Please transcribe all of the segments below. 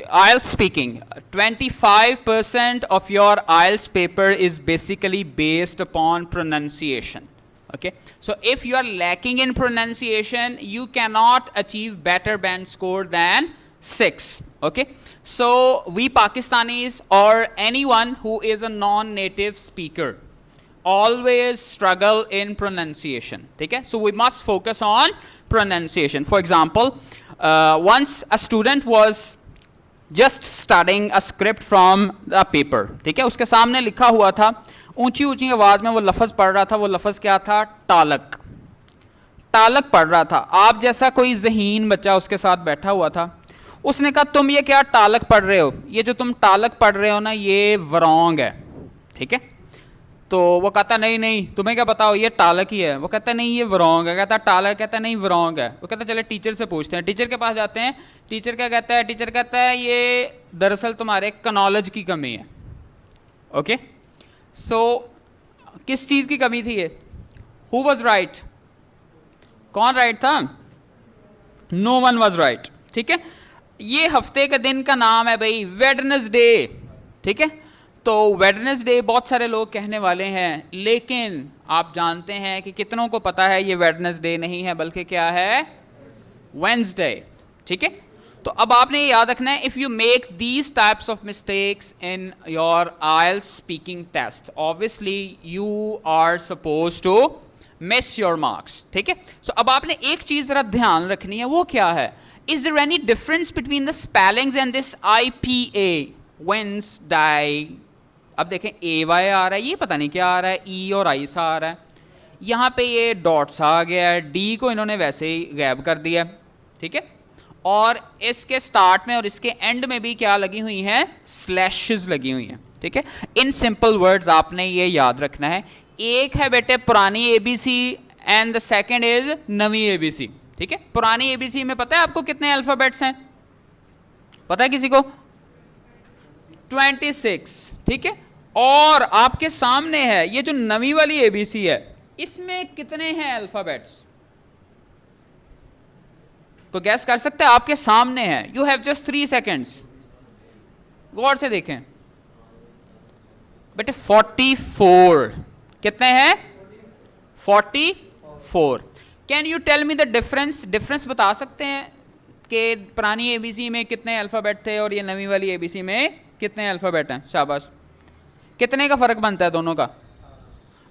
IELTS speaking, 25% of your IELTS paper is basically based upon pronunciation. Okay, so if you are lacking in pronunciation, you cannot achieve better band score than 6. Okay, so we Pakistanis or anyone who is a non-native speaker always struggle in pronunciation. Okay, so we must focus on pronunciation. For example, once a student was just studying a script from the paper. ठीक है, उसके सामने लिखा हुआ था, ऊंची ऊंची आवाज में वो लफ्ज पढ़ रहा था. वो लफ्ज क्या था? टालक. टालक पढ़ रहा था. आप जैसा कोई ज़हीन बच्चा उसके साथ बैठा हुआ था, उसने कहा तुम ये क्या टालक पढ़ रहे हो, ये जो तुम टालक पढ़ रहे हो ना ये वरॉन्ग है. ठीक है, तो वो कहता नहीं नहीं तुम्हें क्या बताओ ये टालक ही है. वो कहता नहीं ये वरॉन्ग है. कहता टालक. कहता नहीं वरॉन्ग है. वो कहता चले टीचर से पूछते हैं. टीचर के पास जाते हैं. टीचर क्या कहता है? टीचर कहता है ये दरअसल तुम्हारे नॉलेज की कमी है. ओके, सो किस चीज़ की कमी थी ये? Who was right? कौन राइट था? No one was right. ठीक है, ये हफ्ते के दिन का नाम है भाई वेडनेसडे. ठीक है, तो वेडनेसडे बहुत सारे लोग कहने वाले हैं, लेकिन आप जानते हैं कि कितनों को पता है ये वेडनेसडे नहीं है बल्कि क्या है? वेंसडे. ठीक है, तो अब आपने ये याद रखना है, if you make these types of mistakes in your IELTS speaking test, obviously you are suppose to miss your marks. ठीक है, सो अब आपने एक चीज़ ज़रा ध्यान रखनी है, वो क्या है? Is there any difference between the spellings and this IPA Wednesday? अब देखें AY आ रहा है, ये पता नहीं क्या आ रहा है, E और I सा आ रहा है. यहाँ पे ये डॉट्स आ गया है, D को इन्होंने वैसे ही गैप कर दिया. ठीक है, और इसके स्टार्ट में और इसके एंड में भी क्या लगी हुई हैं? स्लैशेस लगी हुई हैं. ठीक है, इन सिंपल वर्ड्स आपने ये याद रखना है. एक है बेटे पुरानी ABC and the second is Navi ABC. ठीक है, पुरानी ABC में पता है आपको कितने अल्फ़ाबेट्स हैं? पता है किसी को? 26. ठीक है, और आपके सामने है ये जो नवी वाली ABC है, इसमें कितने हैं अल्फाबेट्स? तो गैस कर सकते हैं? आपके सामने है. You have just 3 seconds. गौर से देखें बेटे. 44. कितने हैं? 44. Can you tell me the difference? Difference बता सकते हैं कि पुरानी ABC में कितने अल्फाबेट थे और ये नवी वाली ABC में कितने अल्फाबेट हैं? शाबाश. कितने का फ़र्क बनता है दोनों का?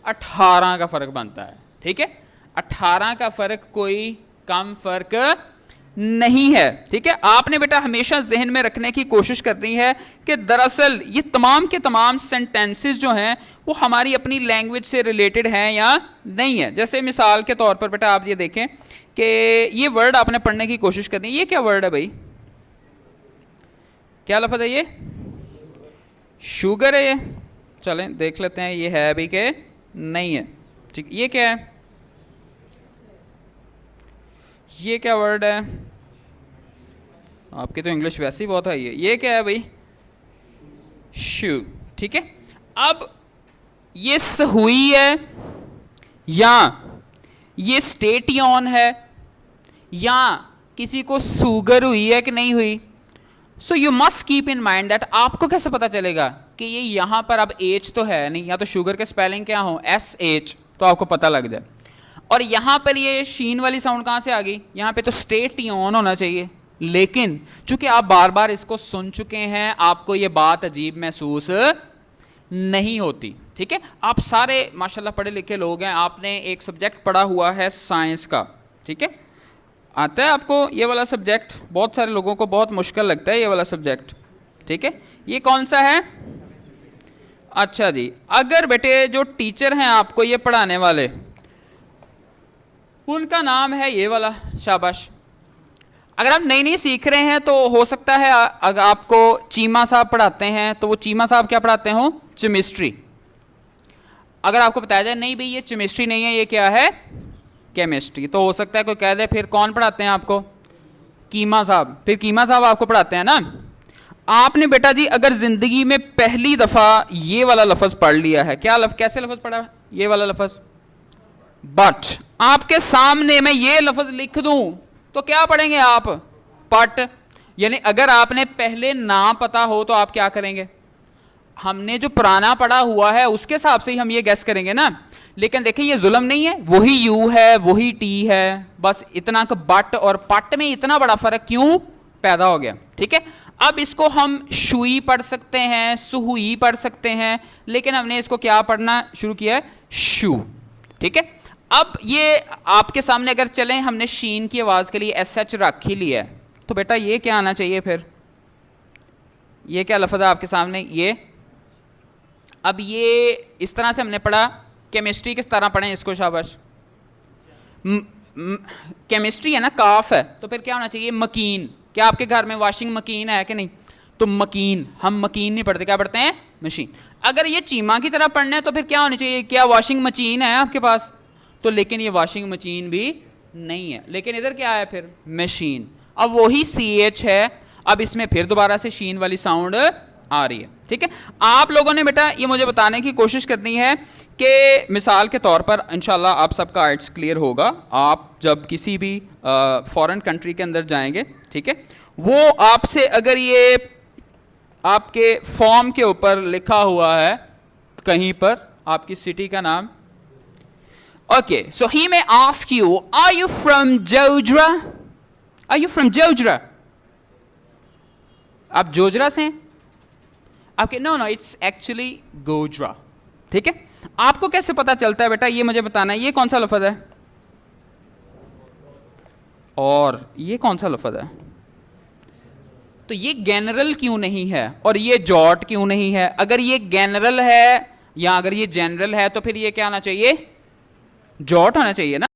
18 का फ़र्क बनता है. ठीक है, 18 का फ़र्क कोई कम फ़र्क नहीं है. ठीक है, आपने बेटा हमेशा जहन में रखने की कोशिश करनी है कि दरअसल ये तमाम के तमाम सेंटेंसेस जो हैं वो हमारी अपनी लैंग्वेज से रिलेटेड हैं या नहीं है. जैसे मिसाल के तौर पर बेटा आप ये देखें कि ये वर्ड आपने पढ़ने की कोशिश करनी है. ये क्या वर्ड है भाई? क्या लफ्ज़ है ये? शुगर है ये? चलें देख लेते हैं ये है अभी के नहीं है. ठीक, ये क्या है? ये क्या वर्ड है? आपकी तो इंग्लिश वैसे ही बहुत है. ये क्या है भाई? शू. ठीक है, अब ये सहुई है या ये स्टेटियन है या किसी को शुगर हुई है कि नहीं हुई? So you must keep in mind that. आपको कैसे पता चलेगा कि ये यहाँ पर अब H तो है नहीं, या तो शुगर के स्पेलिंग क्या हो? SH, तो आपको पता लग जाए. और यहाँ पर ये शीन वाली साउंड कहाँ से आ गई? यहाँ पे तो स्टेटियन होना चाहिए, लेकिन चूंकि आप बार बार इसको सुन चुके हैं आपको ये बात अजीब महसूस नहीं होती. ठीक है, आप सारे माशाल्लाह पढ़े लिखे लोग हैं. आपने एक सब्जेक्ट पढ़ा हुआ है साइंस का. ठीक है, आता है आपको ये वाला सब्जेक्ट? बहुत सारे लोगों को बहुत मुश्किल लगता है ये वाला सब्जेक्ट. ठीक है, ये कौन सा है? अच्छा जी, अगर बेटे जो टीचर हैं आपको ये पढ़ाने वाले, उनका नाम है ये वाला, शाबाश. अगर आप नई नई सीख रहे हैं तो हो सकता है अगर आपको चीमा साहब पढ़ाते हैं तो वो चीमा साहब क्या पढ़ाते हो? केमिस्ट्री. अगर आपको बताया जाए नहीं भाई ये केमिस्ट्री नहीं है, ये क्या है? केमिस्ट्री, तो हो सकता है कोई कह दे फिर कौन पढ़ाते हैं आपको? कीमा साहब. फिर कीमा साहब आपको पढ़ाते हैं ना. आपने बेटा जी अगर ज़िंदगी में पहली दफ़ा ये वाला लफ्ज़ पढ़ लिया है, क्या कैसे लफ्ज़ पढ़ा? ये वाला लफ्ज़. बट आपके सामने मैं ये लफ्ज़ लिख दूं तो क्या पढ़ेंगे आप? पट. यानी अगर आपने पहले ना पता हो तो आप क्या करेंगे, हमने जो पुराना पढ़ा हुआ है उसके हिसाब से ही हम ये गैस करेंगे ना। लेकिन देखिए ये जुल्म नहीं है, वही यू है वही टी है, बस इतना कि बट और पट में इतना बड़ा फर्क क्यों पैदा हो गया। ठीक है, अब इसको हम शुई पढ़ सकते हैं, सुहुई पढ़ सकते हैं, लेकिन हमने इसको क्या पढ़ना शुरू किया है, शू। ठीक है, अब ये आपके सामने अगर चलें, हमने शीन की आवाज़ के लिए एस एच रख ही लिया है, तो बेटा ये क्या आना चाहिए फिर, ये क्या लफ्ज़ है आपके सामने ये। अब ये इस तरह से हमने पढ़ा, केमिस्ट्री किस तरह पढ़ें इसको, शाबाश। केमिस्ट्री है ना, काफ है, तो फिर क्या होना चाहिए, मकीन। क्या आपके घर में वॉशिंग मकीन है कि नहीं, तो मकीन, हम मकीन नहीं पढ़ते, क्या पढ़ते हैं, मशीन। अगर ये चीमा की तरह पढ़ना है तो फिर क्या होनी चाहिए, क्या वॉशिंग मशीन है आपके पास, तो लेकिन ये वॉशिंग मशीन भी नहीं है, लेकिन इधर क्या है फिर, मशीन। अब वही सी एच है, अब इसमें फिर दोबारा से शीन वाली साउंड आ रही है। ठीक है, आप लोगों ने बेटा ये मुझे बताने की कोशिश करनी है कि मिसाल के तौर पर इंशाल्लाह आप सबका आर्ट्स क्लियर होगा, आप जब किसी भी फॉरेन कंट्री के अंदर जाएंगे, ठीक है, वो आपसे अगर ये आपके फॉर्म के ऊपर लिखा हुआ है कहीं पर आपकी सिटी का नाम, okay, so he may ask you, are you from Jojra, are you from Jojra, आप जोजरा से हैं आपके, no no it's actually Gojra. ठीक है, आपको कैसे पता चलता है बेटा, ये मुझे बताना है, ये कौन सा लफ्ज़ है और ये कौन सा लफ्ज़ है, तो ये जनरल क्यों नहीं है और ये जॉट क्यों नहीं है। अगर ये जनरल है या अगर ये जनरल है तो फिर ये क्या होना चाहिए, जॉट होना चाहिए ना।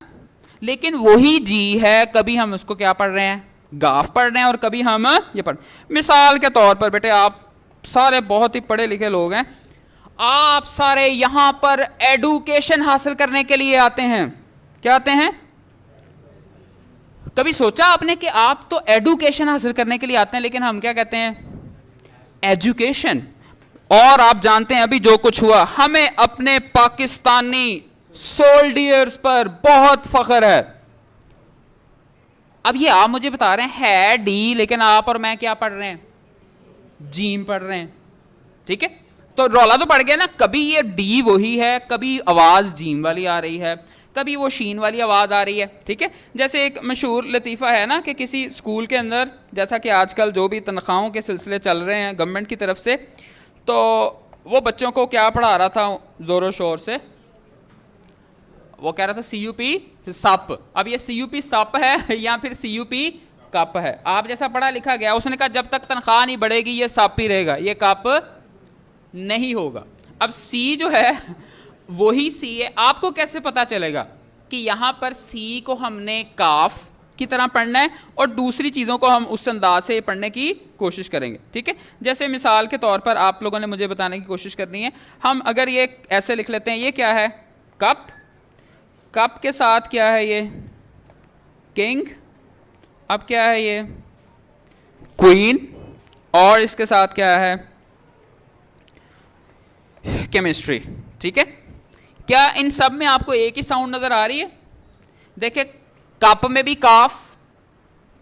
लेकिन वही जी है, कभी हम उसको क्या पढ़ रहे हैं, गाफ पढ़ रहे हैं, और कभी हम ये पढ़, मिसाल के तौर पर बेटे आप सारे बहुत ही पढ़े लिखे लोग हैं, आप सारे यहां पर एडुकेशन हासिल करने के लिए आते हैं, क्या आते हैं, कभी सोचा आपने कि आप तो एडुकेशन हासिल करने के लिए आते हैं, लेकिन हम क्या कहते हैं, एजुकेशन। और आप जानते हैं अभी जो कुछ हुआ, हमें अपने पाकिस्तानी सोल्डियर्स पर बहुत फख्र है। अब ये आप मुझे बता रहे हैं है डी, लेकिन आप और मैं क्या पढ़ रहे हैं, जीम पढ़ रहे हैं। ठीक है, तो रौला तो पड़ गया ना, कभी ये डी वही है, कभी आवाज जीम वाली आ रही है, कभी वो शीन वाली आवाज आ रही है। ठीक है, जैसे एक मशहूर लतीफ़ा है ना कि किसी स्कूल के अंदर, जैसा कि आजकल जो भी तनख्वाहों के सिलसिले चल रहे हैं गवर्नमेंट की तरफ से, तो वो बच्चों को क्या पढ़ा रहा था ज़ोरों शोर से, वो कह रहा था CUP सप। अब ये CUP सप है या फिर CUP कप है, आप जैसा पढ़ा लिखा गया। उसने कहा जब तक तनख्वाह नहीं बढ़ेगी ये सप ही रहेगा, ये कप नहीं होगा। अब सी जो है वही सी है, आपको कैसे पता चलेगा कि यहाँ पर सी को हमने काफ की तरह पढ़ना है और दूसरी चीज़ों को हम उस अंदाज से पढ़ने की कोशिश करेंगे। ठीक है, जैसे मिसाल के तौर पर आप लोगों ने मुझे बताने की कोशिश करनी है, हम अगर ये ऐसे लिख लेते हैं, ये क्या है, कप, कप के साथ क्या है ये, किंग, अब क्या है ये, क्वीन, और इसके साथ क्या है, केमिस्ट्री। ठीक है, क्या इन सब में आपको एक ही साउंड नजर आ रही है, देखिए कप में भी काफ,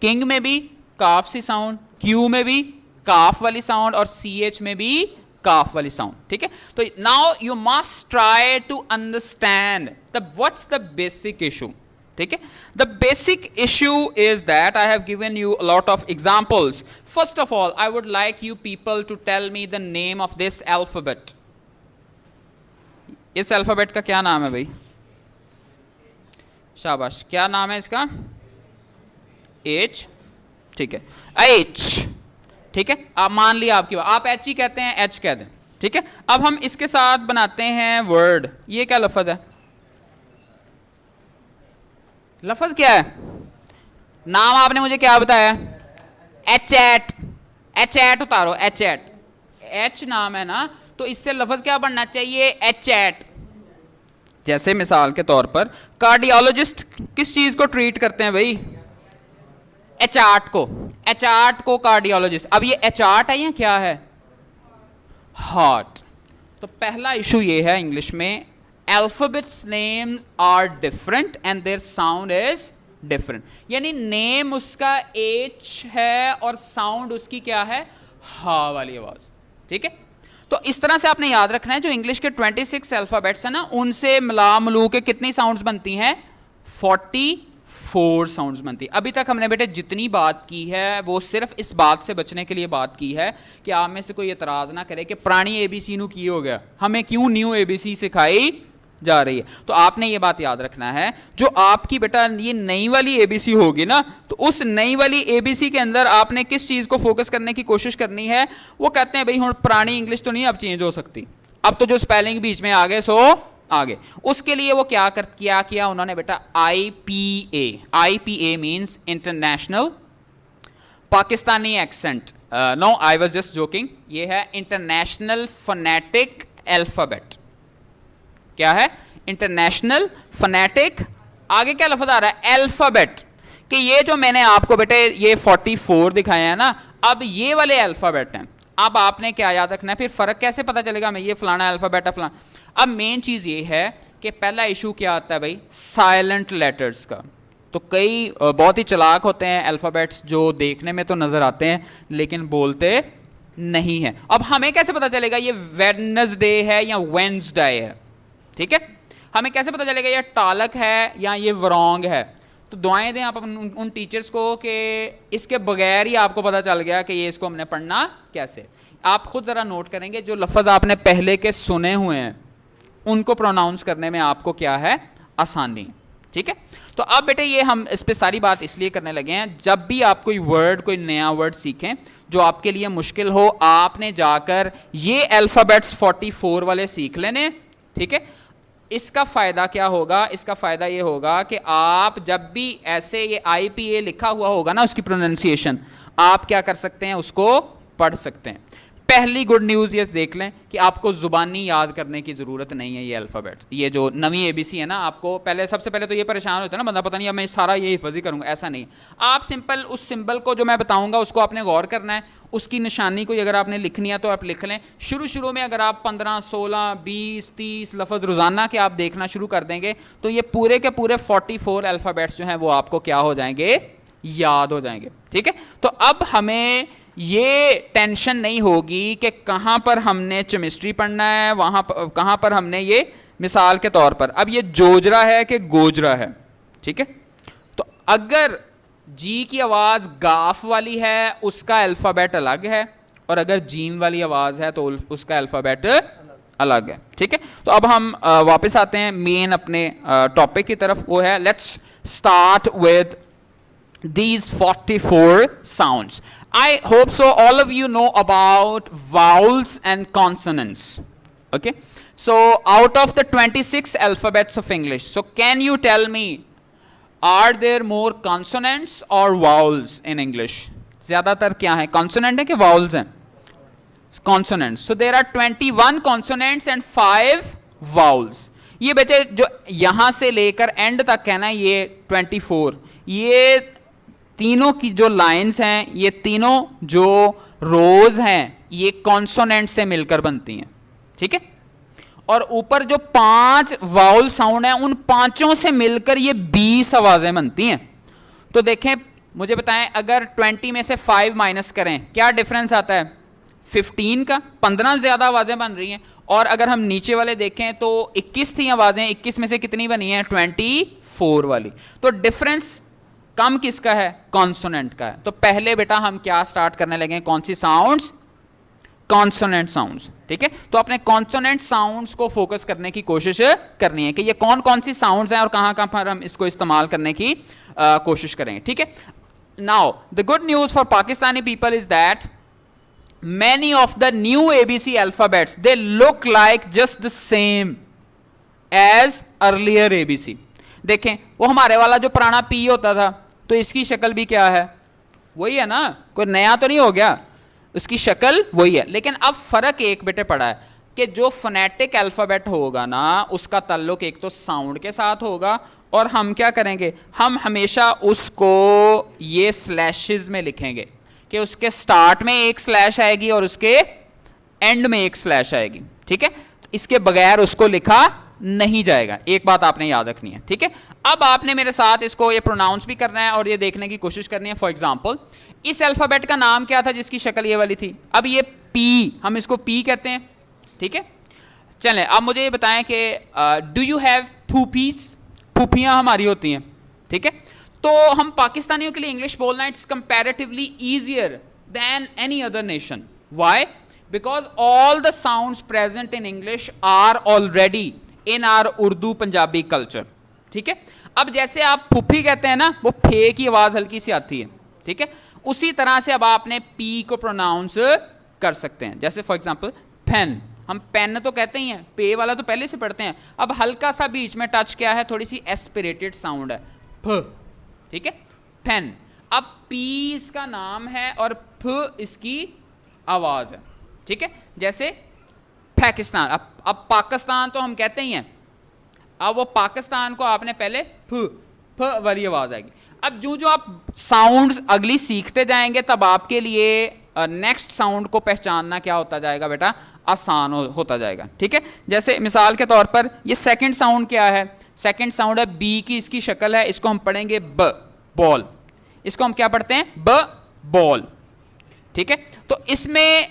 किंग में भी काफ सी साउंड, क्यू में भी काफ वाली साउंड, और CH में भी काफ वाली साउंड। ठीक है, तो now you must try to understand the what's the basic issue. ठीक है, the basic issue is that I have given you a lot of examples. First of all I would like you people to tell me the name of this alphabet. इस alphabet का क्या नाम है भाई, शाबाश, क्या नाम है इसका, H। ठीक है, H। ठीक है, आप मान लिया आपकी बात, आप H ही कहते हैं, H कह दें। ठीक है, अब हम इसके साथ बनाते हैं वर्ड। ये क्या लफ्ज है, लफ्ज क्या है, नाम आपने मुझे क्या बताया, एचैट, एचैट उतारो, एचैट, H नाम है ना, तो इससे लफ्ज क्या बनना चाहिए, एचैट। जैसे मिसाल के तौर पर कार्डियोलॉजिस्ट किस चीज को ट्रीट करते हैं भाई, एचआर्ट को, एचआर्ट को कार्डियोलॉजिस्ट। अब ये एचआर्ट है या क्या है, हार्ट। तो पहला इशू ये है इंग्लिश में, alphabets names are different and their sound is different, यानी नेम उसका एच है और साउंड उसकी क्या है, हा वाली आवाज। ठीक है, तो इस तरह से आपने याद रखना है जो इंग्लिश के 26 अल्फाबेट्स है ना, उनसे मिला मिलू के कितनी साउंड्स बनती हैं, 44 साउंड्स बनती है। अभी तक हमने बेटे जितनी बात की है वो सिर्फ इस बात से बचने के लिए बात की है कि आप में से कोई एतराज ना करे कि पुरानी एबीसी नू की हो गया, हमें क्यों न्यू एबीसी सिखाई जा रही है। तो आपने ये बात याद रखना है, जो आपकी बेटा ये नई वाली एबीसी होगी ना, तो उस नई वाली एबीसी के अंदर आपने किस चीज को फोकस करने की कोशिश करनी है। वो कहते हैं भाई हम पुरानी इंग्लिश तो नहीं अब चेंज हो सकती, अब तो जो स्पेलिंग बीच में आ गए सो आगे। उसके लिए वो क्या किया उन्होंने बेटा, IPA means international Pakistani accent, no I was just joking, ये है इंटरनेशनल फोनेटिक अल्फाबेट। क्या है, इंटरनेशनल फोनेटिक, आगे क्या लफ्ज आ रहा है, अल्फाबेट। कि ये जो मैंने आपको बेटे ये 44 दिखाए हैं ना, अब ये वाले अल्फाबेट हैं। अब आपने क्या याद रखना है, फिर फर्क कैसे पता चलेगा मैं ये फलाना अल्फाबेट है फलाना। अब मेन चीज ये है कि पहला इशू क्या आता है भाई, साइलेंट लेटर्स का। तो कई बहुत ही चालाक होते हैं अल्फाबेट्स जो देखने में तो नजर आते हैं लेकिन बोलते नहीं है। अब हमें कैसे पता चलेगा ये वेडनेसडे है या वेंसडे है, ठीक है, हमें कैसे पता चलेगा ये टालक है या ये वरॉन्ग है। तो दुआएं दें आप उन टीचर्स को कि इसके बगैर ही आपको पता चल गया कि ये इसको हमने पढ़ना कैसे। आप खुद ज़रा नोट करेंगे जो लफ्ज़ आपने पहले के सुने हुए हैं उनको प्रोनाउंस करने में आपको क्या है, आसानी। ठीक है, तो अब बेटे ये हम इस पर सारी बात इसलिए करने लगे हैं, जब भी आप कोई वर्ड, कोई नया वर्ड सीखें जो आपके लिए मुश्किल हो, आपने जाकर ये अल्फ़ाबेट्स 44 वाले सीख लेने। ठीक है, इसका फ़ायदा क्या होगा, इसका फ़ायदा ये होगा कि आप जब भी ऐसे ये IPA लिखा हुआ होगा ना, उसकी प्रोनाउंसिएशन आप क्या कर सकते हैं, उसको पढ़ सकते हैं। पहली गुड न्यूज़ ये देख लें कि आपको ज़ुबानी याद करने की ज़रूरत नहीं है। ये अल्फ़ाबेट, ये जो नवी ABC है ना, आपको पहले सबसे पहले तो ये परेशान होता है ना बंदा, पता नहीं अब मैं सारा ये हिफ़्ज़ ही करूँगा, ऐसा नहीं। आप सिंपल उस सिंबल को जो मैं बताऊँगा उसको आपने गौर करना है, उसकी निशानी को अगर आपने लिखनी है तो आप लिख लें। शुरू में अगर आप 15, 16, 20, 30 लफ्ज़ रोज़ाना के आप देखना शुरू कर देंगे तो ये पूरे के पूरे 44 अल्फ़ाबेट्स जो हैं वो आपको क्या हो जाएंगे, याद हो जाएंगे। ठीक है, तो अब हमें ये टेंशन नहीं होगी कि कहाँ पर हमने केमिस्ट्री पढ़ना है, वहाँ कहाँ पर हमने ये, मिसाल के तौर पर अब ये जोजरा है कि गोजरा है। ठीक है, तो अगर जी की आवाज़ गाफ वाली है उसका अल्फ़ाबेट अलग है, और अगर जीम वाली आवाज़ है तो उसका अल्फ़ाबेट अलग है। ठीक है, तो अब हम वापस आते हैं मेन अपने टॉपिक की तरफ, वो है let's start with these 44 sounds. I hope so all of you know about vowels and consonants. Okay, so out of the 26 alphabets of English, so can you tell me, are there more consonants or vowels in English? ज़्यादातर क्या है, consonant है कि vowels हैं? Consonants. So there are 21 consonants and 5 vowels. ये बच्चे जो यहाँ से लेकर एंड तक है ना, ये 24, ये तीनों की जो लाइंस हैं, ये तीनों जो रोज हैं, ये कॉन्सोनेंट से मिलकर बनती हैं। ठीक है, और ऊपर जो 5 वाउल साउंड हैं, उन पांचों से मिलकर ये 20 आवाजें बनती हैं। तो देखें, मुझे बताएं, अगर 20 में से 5 माइनस करें क्या डिफरेंस आता है, 15 का, 15 ज्यादा आवाजें बन रही हैं। और अगर हम नीचे वाले देखें तो 21 थी आवाजें, 21 में से कितनी बनी है, 24 वाली। तो डिफरेंस कम किसका है, कॉन्सोनेंट का है। तो पहले बेटा हम क्या स्टार्ट करने लगे, कौन सी साउंड्स, कॉन्सोनेंट साउंड्स। ठीक है, तो अपने कॉन्सोनेंट साउंड्स को फोकस करने की कोशिश करनी है कि ये कौन कौन सी साउंड्स हैं और कहाँ कहाँ पर हम इसको इस्तेमाल करने की कोशिश करेंगे। ठीक है, now the good news for Pakistani people is that many of the new ABC alphabets, they look like just the same as earlier ABC. देखें, वो हमारे वाला जो पुराना P होता था, तो इसकी शक्ल भी क्या है, वही है ना, कोई नया तो नहीं हो गया, उसकी शक्ल वही है। लेकिन अब फर्क एक बेटे पड़ा है कि जो फोनेटिक अल्फ़ाबेट होगा ना, उसका ताल्लुक एक तो साउंड के साथ होगा, और हम क्या करेंगे, हम हमेशा उसको ये स्लैशेस में लिखेंगे कि उसके स्टार्ट में एक स्लैश आएगी और उसके एंड में एक स्लैश आएगी। ठीक है, इसके बगैर उसको लिखा नहीं जाएगा, एक बात आपने याद रखनी है, ठीक है। अब आपने मेरे साथ इसको ये प्रोनाउंस भी करना है और ये देखने की कोशिश करनी है। फॉर एग्जांपल, इस अल्फाबेट का नाम क्या था जिसकी शक्ल ये वाली थी? अब ये पी, हम इसको पी कहते हैं, ठीक है। चलें, अब मुझे ये बताएं कि डू यू हैव फूफीज? फूफियाँ हमारी होती हैं, ठीक है। तो हम पाकिस्तानियों के लिए इंग्लिश बोलना it's comparatively easier than any other nation. Why? Because all the sounds present in English are already in our Urdu Punjabi culture, ठीक है। अब जैसे आप फूफी कहते हैं ना, वो फे की आवाज़ हल्की सी आती है, ठीक है। उसी तरह से अब आपने पी को प्रोनाउंस कर सकते हैं। जैसे फॉर एग्जांपल पेन, हम पेन तो कहते ही हैं, पे वाला तो पहले से पढ़ते हैं। अब हल्का सा बीच में टच क्या है, थोड़ी सी एस्पिरेटेड साउंड है, फ, ठीक है, पेन। अब पी इसका नाम है और फ इसकी आवाज़ है, ठीक है। जैसे पाकिस्तान, अब पाकिस्तान तो हम कहते ही हैं, अब वो पाकिस्तान को आपने पहले फ वाली आवाज़ आएगी। अब जो आप साउंड्स अगली सीखते जाएंगे तब आपके लिए नेक्स्ट साउंड को पहचानना क्या होता जाएगा बेटा, आसान होता जाएगा, ठीक है। जैसे मिसाल के तौर पर ये सेकंड साउंड क्या है? सेकंड साउंड है बी की, इसकी शक्ल है, इसको हम पढ़ेंगे ब, बॉल। इसको हम क्या पढ़ते हैं? ब, बॉल, ठीक है। तो इसमें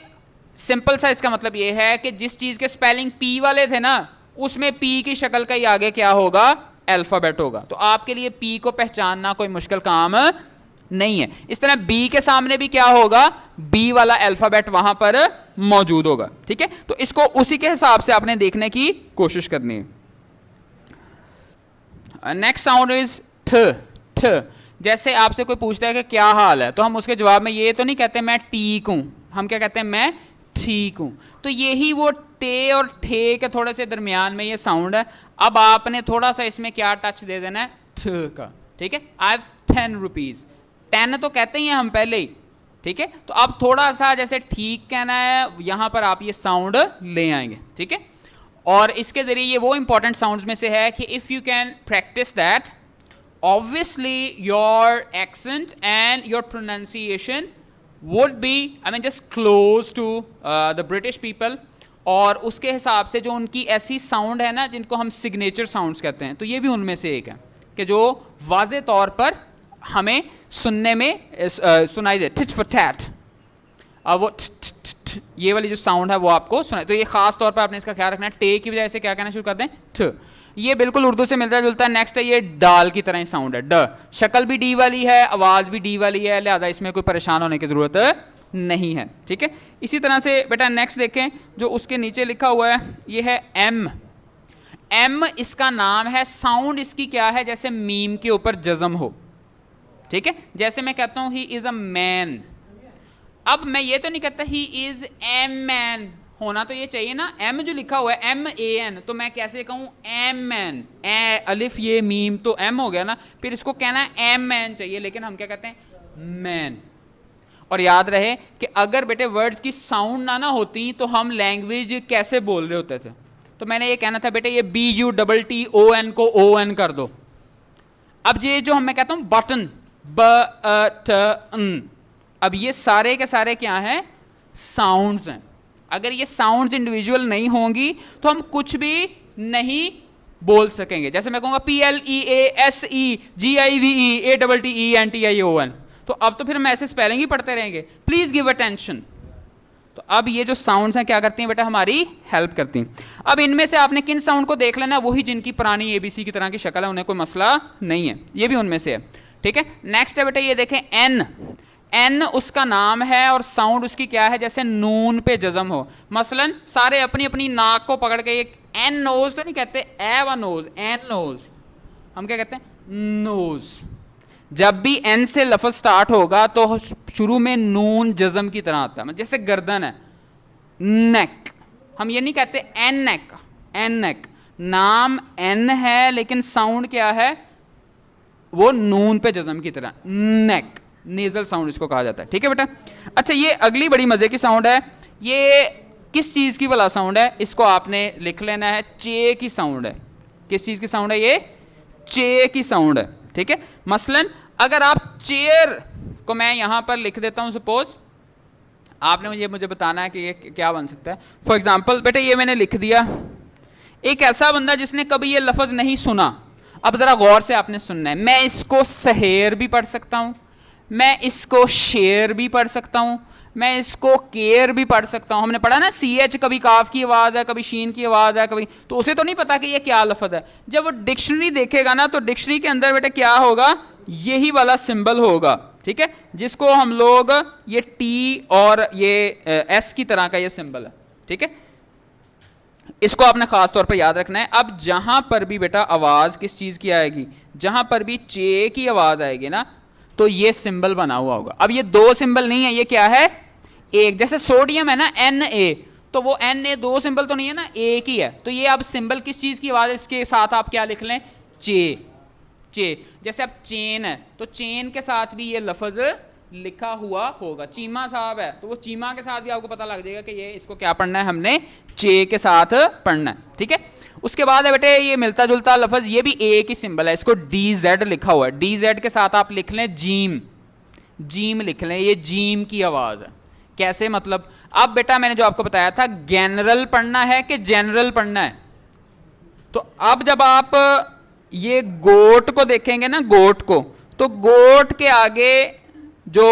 सिंपल सा इसका मतलब ये है कि जिस चीज़ के स्पेलिंग पी वाले थे ना, उसमें पी की शक्ल का ही आगे क्या होगा? अल्फाबेट होगा। तो आपके लिए पी को पहचानना कोई मुश्किल काम नहीं है। इस तरह बी के सामने भी क्या होगा? बी वाला अल्फाबेट वहां पर मौजूद होगा, ठीक है। तो इसको उसी के हिसाब से आपने देखने की कोशिश करनी है। नेक्स्ट साउंड इज ठ, ठ। जैसे आपसे कोई पूछता है कि क्या हाल है, तो हम उसके जवाब में ये तो नहीं कहते मैं ठीक हूं, हम क्या कहते हैं? मैं ठीक हूं। तो यही वो टे और ठे के थोड़े से दरमियान में ये साउंड है। अब आपने थोड़ा सा इसमें क्या टच दे देना है? ठ का, ठीक है। आई हैव 10 रुपीज, 10 तो कहते ही हैं हम पहले ही, ठीक है। तो अब थोड़ा सा जैसे ठीक कहना है, यहां पर आप ये साउंड ले आएंगे, ठीक है। और इसके जरिए ये वो इंपॉर्टेंट साउंड्स में से है कि if you can practice that, obviously your accent and your pronunciation would be, I mean, just close to the British people। और उसके हिसाब से जो उनकी ऐसी साउंड है ना जिनको हम सिग्नेचर साउंड्स कहते हैं, तो ये भी उनमें से एक है कि जो वाज़े तौर पर हमें सुनने में सुनाई दे। टिच फॉर टैट, वो ये वाली जो साउंड है वो आपको सुनाई। तो ये खास तौर पर आपने इसका ख्याल रखना है। टे की वजह से क्या कहना शुरू कर दें? ठ। ये बिल्कुल उर्दू से मिलता जुलता है। नेक्स्ट है ये डाल की तरह ही साउंड है, ड। शक्ल भी डी वाली है, आवाज़ भी डी वाली है, लिहाजा इसमें कोई परेशान होने की ज़रूरत नहीं है, ठीक है। इसी तरह से बेटा नेक्स्ट देखें, जो उसके नीचे लिखा हुआ है ये है एम। एम इसका नाम है, साउंड इसकी क्या है? जैसे मीम के ऊपर जज़म हो, ठीक है। जैसे मैं कहता हूँ ही इज़ अ मैन, अब मैं ये तो नहीं कहता ही इज़ एम मैन, होना तो ये चाहिए ना, एम जो लिखा हुआ है MAN, तो मैं कैसे कहूँ? एम मैन, अलिफ ये मीम तो एम हो गया ना, फिर इसको कहना है एम मैन चाहिए, लेकिन हम क्या कहते हैं? मैन। और याद रहे कि अगर बेटे वर्ड्स की साउंड ना होती तो हम लैंग्वेज कैसे बोल रहे होते थे? तो मैंने ये कहना था बेटे ये BUTTON को ON कर दो। अब ये जो मैं कहता हूँ बटन, बटन, अब ये सारे के सारे क्या हैं? साउंड्स हैं। अगर ये साउंड्स इंडिविजुअल नहीं होंगी तो हम कुछ भी नहीं बोल सकेंगे। जैसे मैं कहूँगा PLEASEGIVEATTENTION, तो अब तो फिर हम ऐसे स्पेलिंग ही पढ़ते रहेंगे। Please give attention. तो अब ये जो साउंड्स हैं क्या करती हैं बेटा? हमारी हेल्प करती हैं। अब इनमें से आपने किन साउंड को देख लेना, वही जिनकी पुरानी ABC की तरह की शक्ल है, उन्हें कोई मसला नहीं है, ये भी उनमें से है, ठीक है। नेक्स्ट है बेटा ये देखें एन। एन उसका नाम है और साउंड उसकी क्या है? जैसे नून पे जज़म हो। मसलन सारे अपनी अपनी नाक को पकड़ के एक एन नोज तो नहीं कहते, एवा नोज, एन नोज, हम क्या कहते हैं? नोज। जब भी एन से लफ्ज़ स्टार्ट होगा तो शुरू में नून जज़म की तरह आता है। जैसे गर्दन है, नेक, हम ये नहीं कहते एन नेक, एन नेक। नाम एन है लेकिन साउंड क्या है? वो नून पे जज़म की तरह, नेक, नेजल साउंड इसको कहा जाता है, ठीक है बेटा। अच्छा ये अगली बड़ी मज़े की साउंड है, ये किस चीज़ की वाला साउंड है? इसको आपने लिख लेना है, चे की साउंड है। किस चीज़ की साउंड है? ये चे की साउंड है, ठीक है। मसलन अगर आप चेयर को मैं यहाँ पर लिख देता हूँ, सपोज आपने मुझे बताना है कि ये क्या बन सकता है। फॉर एग्जाम्पल बेटा ये मैंने लिख दिया, एक ऐसा बंदा जिसने कभी ये लफ्ज नहीं सुना, अब जरा गौर से आपने सुनना है। मैं इसको सहेर भी पढ़ सकता हूं, मैं इसको शेर भी पढ़ सकता हूं, मैं इसको केयर भी पढ़ सकता हूं। हमने पढ़ा ना CH कभी काफ की आवाज है, कभी शीन की आवाज है, कभी, तो उसे तो नहीं पता कि ये क्या लफ्ज है। जब वो डिक्शनरी देखेगा ना तो डिक्शनरी के अंदर बेटे क्या होगा, यही वाला सिंबल होगा, ठीक है, जिसको हम लोग ये T और ये S की तरह का ये सिंबल है, ठीक है। इसको आपने खास तौर पे याद रखना है। अब जहां पर भी बेटा आवाज किस चीज की आएगी, जहां पर भी चे की आवाज आएगी ना, तो ये सिंबल बना हुआ होगा। अब ये दो सिंबल नहीं है, ये क्या है, एक। जैसे सोडियम है ना Na, तो वो Na दो सिंबल तो नहीं है ना, एक ही है। तो ये अब सिंबल किस चीज की आवाज है, इसके साथ आप क्या लिख लें, चे, चे। जैसे अब चेन है तो चेन के साथ भी ये लफ्ज लिखा हुआ होगा। चीमा साहब है तो वो चीमा के साथ भी आपको पता लग जाएगा कि ये इसको क्या पढ़ना है, हमने चे के साथ पढ़ना है, ठीक है। उसके बाद है बेटे ये मिलता जुलता लफ्ज, ये भी एक ही सिंबल है, इसको DZ लिखा हुआ है। DZ के साथ आप लिख लें जीम, जीम लिख लें, ये जीम की आवाज है। कैसे मतलब, अब बेटा मैंने जो आपको बताया था जनरल पढ़ना है कि जनरल पढ़ना है, तो अब जब आप ये गोट को देखेंगे ना, गोट को, तो गोट के आगे जो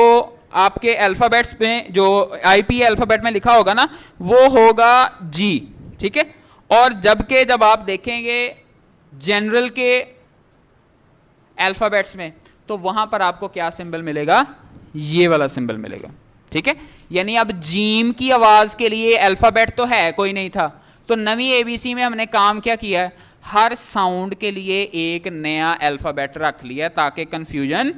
आपके अल्फाबेट्स में जो IP अल्फाबेट में लिखा होगा ना, वो होगा G, ठीक है। और जबकि जब आप देखेंगे जनरल के अल्फाबेट्स में, तो वहां पर आपको क्या सिंबल मिलेगा, ये वाला सिंबल मिलेगा, ठीक है। यानी अब जीम की आवाज के लिए अल्फाबेट तो है कोई नहीं था, तो नवी ABC में हमने काम क्या किया है, हर साउंड के लिए एक नया अल्फाबेट रख लिया ताकि कंफ्यूजन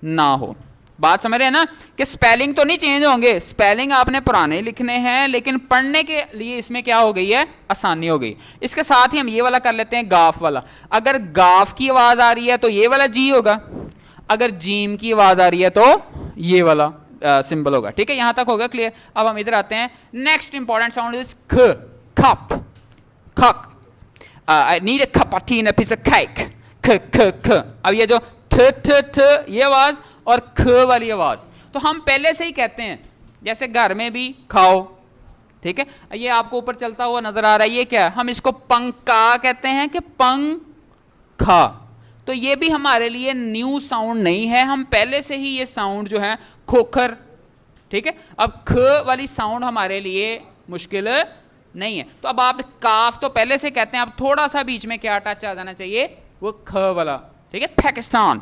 ना हो। बात समझ रहे हैं ना, कि स्पेलिंग तो नहीं चेंज होंगे, स्पेलिंग आपने पुराने लिखने हैं, लेकिन पढ़ने के लिए इसमें क्या हो गई है, आसानी हो गई। इसके साथ ही हम ये वाला कर लेते हैं, गाफ वाला। अगर गाफ की आवाज आ रही है तो ये वाला G होगा, अगर जीम की आवाज आ रही है तो ये वाला सिंबल होगा, ठीक है। यहां तक होगा क्लियर। अब हम इधर आते हैं, नेक्स्ट इंपॉर्टेंट साउंड इज ख, कप, खक। I need a cup of tea and a piece of cake, ख ख ख। अब ये जो ठ ठ ठ ये आवाज और ख वाली आवाज, तो हम पहले से ही कहते हैं, जैसे घर में भी खाओ, ठीक है। ये आपको ऊपर चलता हुआ नजर आ रहा है, ये क्या है, हम इसको पंका कहते हैं कि पंखा। तो ये भी हमारे लिए न्यू साउंड नहीं है, हम पहले से ही ये साउंड जो है खोखर, ठीक है। अब ख वाली साउंड हमारे लिए मुश्किल नहीं है। तो अब आप काफ तो पहले से कहते हैं, अब थोड़ा सा बीच में क्या टच आ जाना चाहिए, वो ख वाला, ठीक है। पाकिस्तान,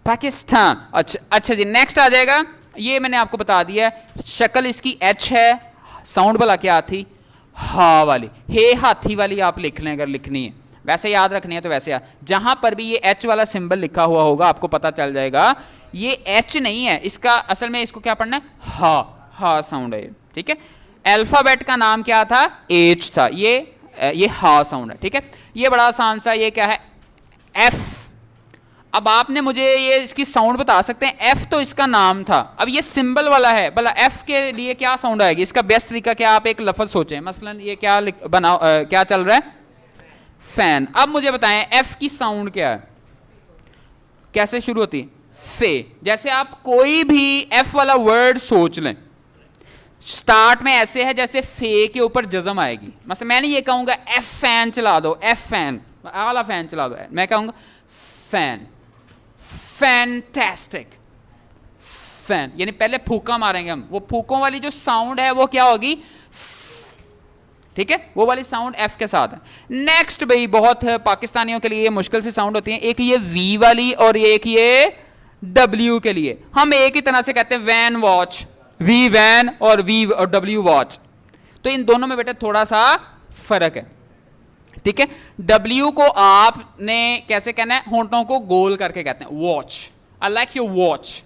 पाकिस्तान। अच्छा जी, नेक्स्ट आ जाएगा, ये मैंने आपको बता दिया है, शक्ल इसकी H है, साउंड भला क्या थी, हा वाली, हे हाथी वाली आप लिख लें अगर लिखनी है, वैसे याद रखनी है तो वैसे याद। जहां पर भी ये H वाला सिंबल लिखा हुआ होगा आपको पता चल जाएगा ये H नहीं है, इसका असल में इसको क्या पढ़ना है, हा, हा साउंड है, ठीक है। अल्फाबेट का नाम क्या था, H था, ये हा साउंड है, ठीक है। ये बड़ा आसान सा, ये क्या है, F। अब आपने मुझे ये इसकी साउंड बता सकते हैं, F तो इसका नाम था, अब ये सिंबल वाला है, भला F के लिए क्या साउंड आएगी। इसका बेस्ट तरीका क्या, आप एक लफ्ज सोचें, मसलन ये क्या बनाओ, क्या चल रहा है, फैन। अब मुझे बताएं F की साउंड क्या है, कैसे शुरू होती है, फे। जैसे आप कोई भी F वाला वर्ड सोच लें, स्टार्ट में ऐसे है जैसे फे के ऊपर जज्म आएगी। मतलब मैं नहीं ये कहूंगा F फैन चला दो, F फैन वाला फैन चला दो, मैं कहूंगा फैन, फैंटास्टिक, फैन। यानी पहले फूका मारेंगे हम, वो फूकों वाली जो साउंड है वो क्या होगी, ठीक है, वो वाली साउंड F के साथ है। नेक्स्ट भाई बहुत है, पाकिस्तानियों के लिए मुश्किल सी साउंड होती है, एक ये V वाली और एक ये W के लिए हम एक ही तरह से कहते हैं वैन वॉच, V वैन और V और W वॉच। तो इन दोनों में बेटा थोड़ा सा फर्क है, ठीक है। W को आपने कैसे कहना है, होंठों को गोल करके कहते हैं watch, I like your watch,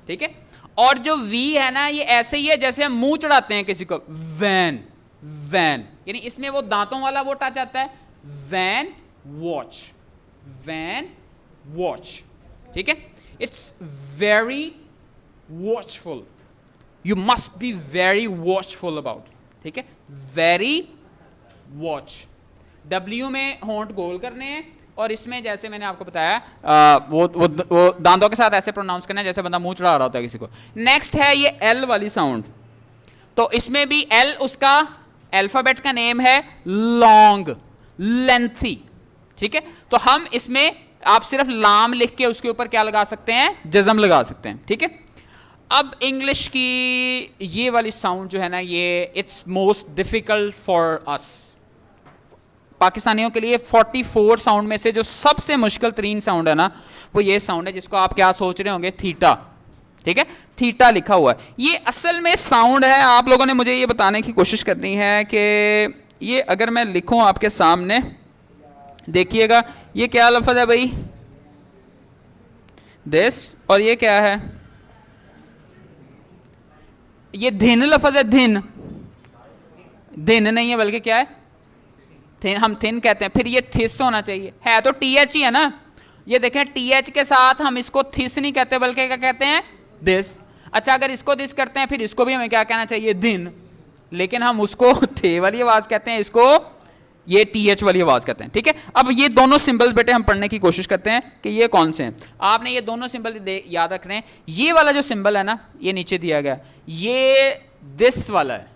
ठीक है। और जो V है ना, ये ऐसे ही है जैसे हम मुंह चढ़ाते हैं किसी को, वैन, वैन, यानी इसमें वो दांतों वाला वो टच आता है, वैन वॉच, वैन वॉच, ठीक है। It's very watchful, you must be very watchful about, ठीक है, वेरी वॉच। W में होंठ गोल करने हैं और इसमें जैसे मैंने आपको बताया वो दांतों के साथ ऐसे प्रोनाउंस करना है जैसे बंदा मुंह चढ़ा रहा होता है किसी को। नेक्स्ट है ये L वाली साउंड, तो इसमें भी L उसका अल्फाबेट का नेम है लॉन्ग, लेंथी, ठीक है। तो हम इसमें आप सिर्फ लाम लिख के उसके ऊपर क्या लगा सकते हैं, जज़म लगा सकते हैं, ठीक है। अब इंग्लिश की ये वाली साउंड जो है ना, ये it's most difficult for us पाकिस्तानियों के लिए। 44 साउंड में से जो सबसे मुश्किल तरीन साउंड है ना, वो ये साउंड है जिसको आप क्या सोच रहे होंगे, थीटा, ठीक है। थीटा लिखा हुआ है, ये असल में साउंड है। आप लोगों ने मुझे ये बताने की कोशिश करनी है कि ये अगर मैं लिखूं आपके सामने, देखिएगा ये क्या लफ्ज है भाई, दिस, और ये क्या है, ये धिन लफ्ज है, धिन, धिन नहीं है बल्कि क्या है, थिन, हम थिन कहते हैं। फिर ये थिस होना चाहिए, है तो टीएच ही है ना। ये देखें टीएच के साथ हम इसको थिस नहीं कहते बल्कि क्या कहते हैं, दिस। अच्छा अगर इसको दिस करते हैं फिर इसको भी हमें क्या कहना चाहिए, दिन, लेकिन हम उसको थे वाली आवाज कहते हैं, इसको ये टीएच वाली आवाज कहते हैं, ठीक है। अब ये दोनों सिंबल बेटे हम पढ़ने की कोशिश करते हैं कि ये कौन से हैं। आपने ये दोनों सिंबल याद रखने हैं। ये वाला जो सिंबल है ना, ये नीचे दिया गया, ये दिस वाला है।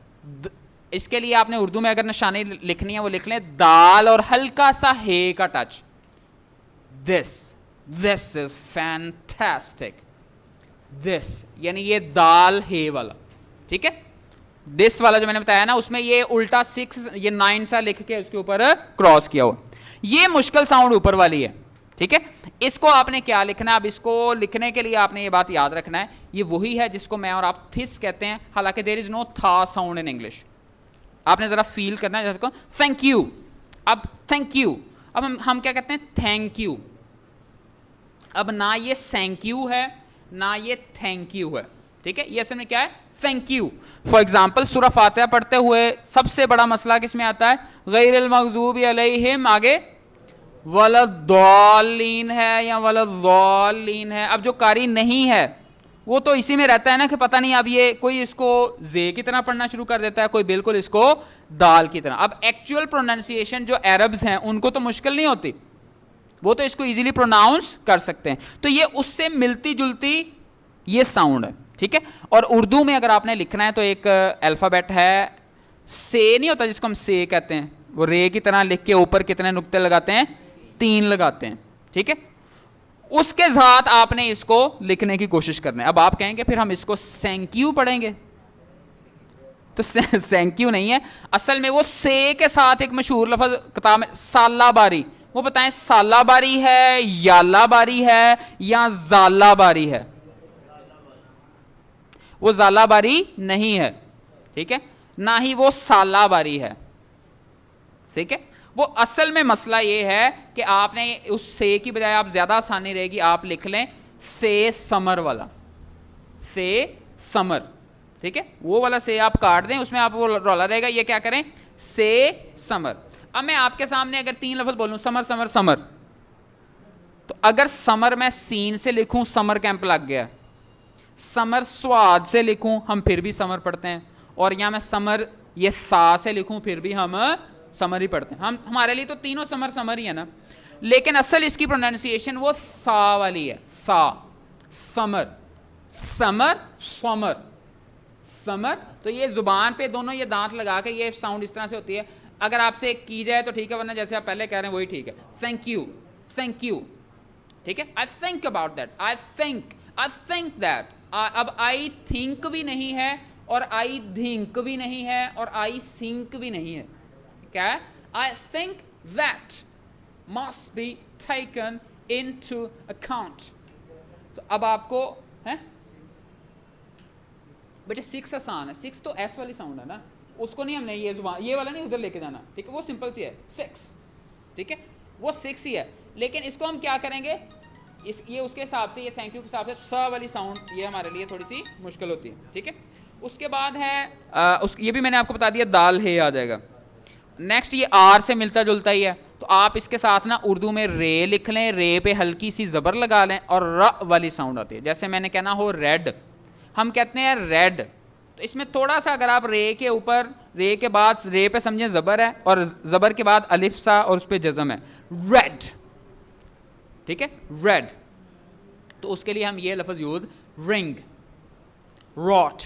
इसके लिए आपने उर्दू में अगर निशानी लिखनी है वो लिख लें, दाल और हल्का सा हे का touch, this, this is fantastic, this, यानी ये दाल हे वाला, ठीक है। दिस वाला जो मैंने बताया ना, उसमें ये उल्टा 6 ये 9 सा लिख के उसके ऊपर क्रॉस किया हुआ, ये मुश्किल साउंड ऊपर वाली है, ठीक है। इसको आपने क्या लिखना है, अब इसको लिखने के लिए आपने ये बात याद रखना है, ये वही है जिसको मैं और आप थिस कहते हैं, हालांकि देयर इज नो था साउंड इन इंग्लिश। आपने जरा फील करना है, थैंक यू, अब थैंक यू, अब हम क्या कहते हैं, थैंक यू। अब ना ये थैंक यू है ना ये थैंक यू है, ठीक है। ये असल में क्या है, थैंक यू। फॉर एग्जाम्पल सूरह फातिहा पढ़ते हुए सबसे बड़ा मसला किसमें आता है, गैरिल मग़ज़ूबि अलैहिम, आगे वलद्दालीन है या वलद्दालीन है। अब जो कारी नहीं है वो तो इसी में रहता है ना कि पता नहीं, अब ये कोई इसको जे की तरह पढ़ना शुरू कर देता है, कोई बिल्कुल इसको दाल की तरह। अब एक्चुअल प्रोनाउंसिएशन जो अरब्स हैं उनको तो मुश्किल नहीं होती, वो तो इसको इजीली प्रोनाउंस कर सकते हैं। तो ये उससे मिलती जुलती ये साउंड है, ठीक है। और उर्दू में अगर आपने लिखना है तो एक अल्फ़ाबेट है, से नहीं होता जिसको हम से कहते हैं, वो रे की तरह लिख के ऊपर कितने नुक्ते लगाते हैं, 3 लगाते हैं, ठीक है। उसके साथ आपने इसको लिखने की कोशिश करना है। अब आप कहेंगे फिर हम इसको थैंक यू पढ़ेंगे, तो थैंक यू नहीं है, असल में वो से के साथ एक मशहूर लफ्ज किताब में, सालाबारी, वो बताएं सालाबारी है, यालाबारी है या जालाबारी है। वो जालाबारी नहीं है, ठीक है, ना ही वो सालाबारी है, ठीक है। वो असल में मसला ये है कि आपने उस से की बजाय, आप ज्यादा आसानी रहेगी आप लिख लें से समर वाला, से समर, ठीक है। वो वाला से आप काट दें, उसमें आप वो रौला रहेगा, ये क्या करें, से समर। अब मैं आपके सामने अगर 3 लफ्ज बोलूं, समर समर समर, तो अगर समर मैं सीन से लिखूं समर कैंप लग गया, समर स्वाद से लिखूं हम फिर भी समर पढ़ते हैं, और यहां मैं समर ये सा से लिखूं फिर भी हम समर ही पढ़ते हैं। हम हमारे लिए तो तीनों समर समर ही है ना, लेकिन असल इसकी प्रोनाउंसिएशन वो सा वाली है, सा, समर, समर, समर, समर। तो ये जुबान पे दोनों ये दांत लगा के ये साउंड इस तरह से होती है। अगर आपसे की जाए तो ठीक है, वरना जैसे आप पहले कह रहे हैं वही ठीक है, थैंक यू, थैंक यू, ठीक है। I think about that, I think that. अब आई थिंक भी नहीं है और आई थिंक भी नहीं है और आई सिंक भी नहीं है, क्या है, I think that must be taken into account. तो अब आपको है बेटे 6 आसान है, 6 तो एस वाली साउंड है ना, उसको नहीं हमने ये जुबान ये वाला नहीं उधर लेके जाना, ठीक है, वो सिंपल सी है 6, ठीक है, वो 6 ही है। लेकिन इसको हम क्या करेंगे, ये उसके हिसाब से, ये थैंक यू के हिसाब से थ वाली साउंड ये हमारे लिए थोड़ी सी मुश्किल होती है, ठीक है। उसके बाद है ये भी मैंने आपको बता दिया, दाल है आ जाएगा। नेक्स्ट ये आर से मिलता जुलता ही है, तो आप इसके साथ ना उर्दू में रे लिख लें, रे पे हल्की सी ज़बर लगा लें और र वाली साउंड आती है। जैसे मैंने कहना हो रेड, हम कहते हैं रेड, तो इसमें थोड़ा सा अगर आप रे के ऊपर, रे के बाद रे पे समझें ज़बर है और ज़बर के बाद अलिफ सा और उस पर जज़म है, रेड, ठीक है, रेड। तो उसके लिए हम ये लफ्ज़ यूज़ रिंग, रॉट।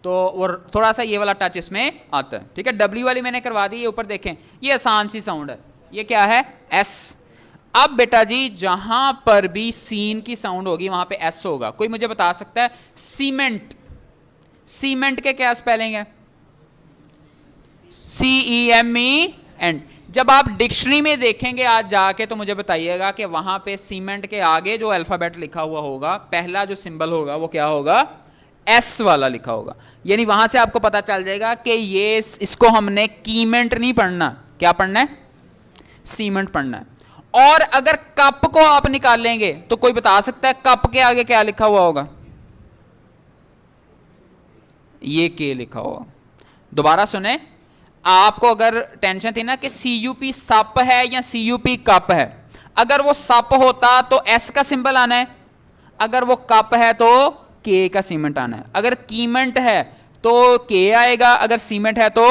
तो वो थोड़ा सा ये वाला टच इसमें आता है, ठीक है। डब्ल्यू वाली मैंने करवा दी, ये ऊपर देखें, ये आसान सी साउंड है, ये क्या है, एस। अब बेटा जी जहां पर भी सीन की साउंड होगी वहां पे एस होगा। कोई मुझे बता सकता है सीमेंट, सीमेंट के क्या स्पेलिंग है, CEME एंड। जब आप डिक्शनरी में देखेंगे आज जाके तो मुझे बताइएगा कि वहां पे सीमेंट के आगे जो अल्फाबेट लिखा हुआ होगा, पहला जो सिंबल होगा वो क्या होगा, एस वाला लिखा होगा। यानी वहां से आपको पता चल जाएगा कि ये इसको हमने कीमेंट नहीं पढ़ना, क्या पढ़ना है, सीमेंट पढ़ना है। और अगर कप को आप निकालेंगे तो कोई बता सकता है कप के आगे क्या लिखा हुआ होगा, ये के लिखा होगा। दोबारा सुने, आपको अगर टेंशन थी ना कि CUP सप है या CUP कप है, अगर वो सप होता तो एस का सिंबल आना है, अगर वो कप है तो के का सीमेंट आना है, अगर कीमेंट है तो के आएगा, अगर सीमेंट है तो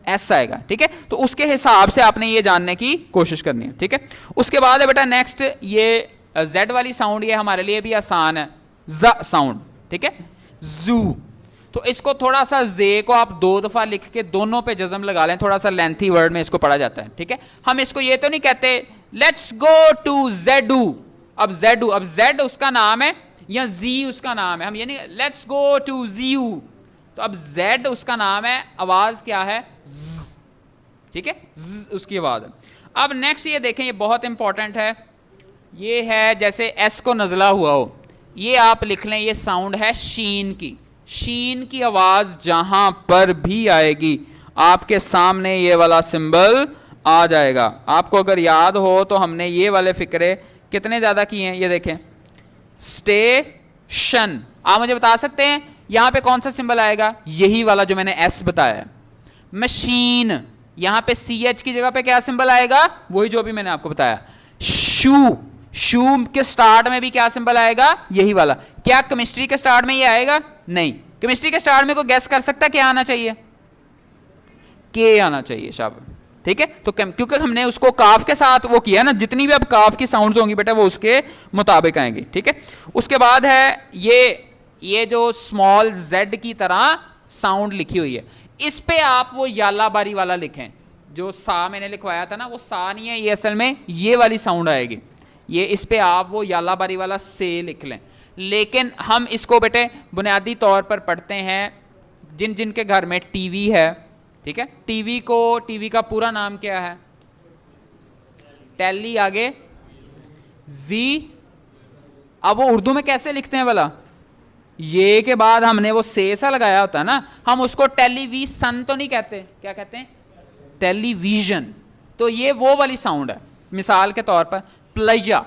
एस आएगा, ठीक है। तो उसके हिसाब से आपने ये जानने की कोशिश करनी है, ठीक है। उसके बाद है बेटा नेक्स्ट, ये जेड वाली साउंड, ये हमारे लिए भी आसान है, ज साउंड, ठीक है, जू। तो इसको थोड़ा सा जे को आप 2 दफा लिख के दोनों पे जज्म लगा लें, थोड़ा सा लेंथी वर्ड में इसको पढ़ा जाता है, ठीक है। हम इसको ये तो नहीं कहते लेट्स गो टू जेडू, अब जेडू, अब जेड उसका नाम है या जी उसका नाम है, हम ये नहीं लेट्स गो टू जीयू, तो अब जेड उसका नाम है, आवाज क्या है, ज, ठीक है, ज उसकी आवाज है। अब नेक्स्ट ये देखें, ये बहुत इंपॉर्टेंट है, ये है जैसे एस को नजला हुआ हो, ये आप लिख लें, ये साउंड है शीन की। शीन की आवाज जहां पर भी आएगी आपके सामने ये वाला सिंबल आ जाएगा। आपको अगर याद हो तो हमने ये वाले फिक्रे कितने ज्यादा किए हैं, ये देखें, स्टेशन, आप मुझे बता सकते हैं यहां पे कौन सा सिंबल आएगा, यही वाला जो मैंने एस बताया। मशीन, यहां पे CH की जगह पे क्या सिंबल आएगा, वही जो भी मैंने आपको बताया। शू, शू के स्टार्ट में भी क्या सिंबल आएगा, यही वाला। क्या केमिस्ट्री के स्टार्ट में ये आएगा, नहीं। केमिस्ट्री के स्टार्ट में कोई गैस कर सकता है क्या आना चाहिए, के आना चाहिए, शाबाश, ठीक है। तो क्योंकि हमने उसको काफ के साथ वो किया ना, जितनी भी अब काफ की साउंड्स होंगी बेटा वो उसके मुताबिक आएंगी, ठीक है। उसके बाद है ये जो स्मॉल जेड की तरह साउंड लिखी हुई है, इस पे आप वो याला बारी वाला लिखें, जो सा मैंने लिखवाया था ना, वो सा नहीं है, ये असल में ये वाली साउंड आएगी, ये इस पे आप वो याला बारी वाला से लिख लें। लेकिन हम इसको बेटे बुनियादी तौर पर पढ़ते हैं जिन जिन के घर में टीवी है, ठीक है, टीवी का पूरा नाम क्या है, टेली आगे वी, अब वो उर्दू में कैसे लिखते हैं भला, ये के बाद हमने वो से सा लगाया होता है ना, हम उसको टेलीविजन तो नहीं कहते, क्या कहते हैं, टेलीविजन। तो ये वो वाली साउंड है। मिसाल के तौर पर प्लैया,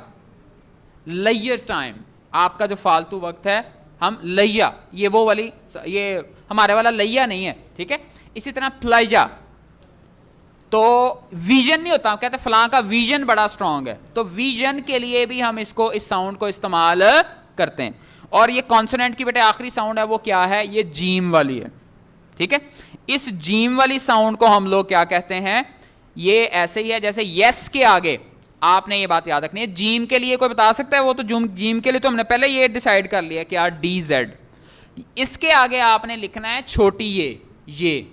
लेयर टाइम, आपका जो फालतू वक्त है, हम लैया, ये वो वाली, ये हमारे वाला लैया नहीं है, ठीक है। इसी तरह प्लैया, तो विजन नहीं होता, कहते फलां का विजन बड़ा स्ट्रांग है, तो विजन के लिए भी हम इसको, इस साउंड को इस्तेमाल करते हैं। और ये कॉन्सोनेंट की बेटे आखिरी साउंड है, वो क्या है, ये जीम वाली है, ठीक है। इस जीम वाली साउंड को हम लोग क्या कहते हैं, ये ऐसे ही है जैसे यस के आगे, आपने ये बात याद रखनी है, जीम के लिए कोई बता सकता है, वो तो जीम के लिए तो हमने पहले ये डिसाइड कर लिया क्या, DZ। इसके आगे आपने लिखना है छोटी ये,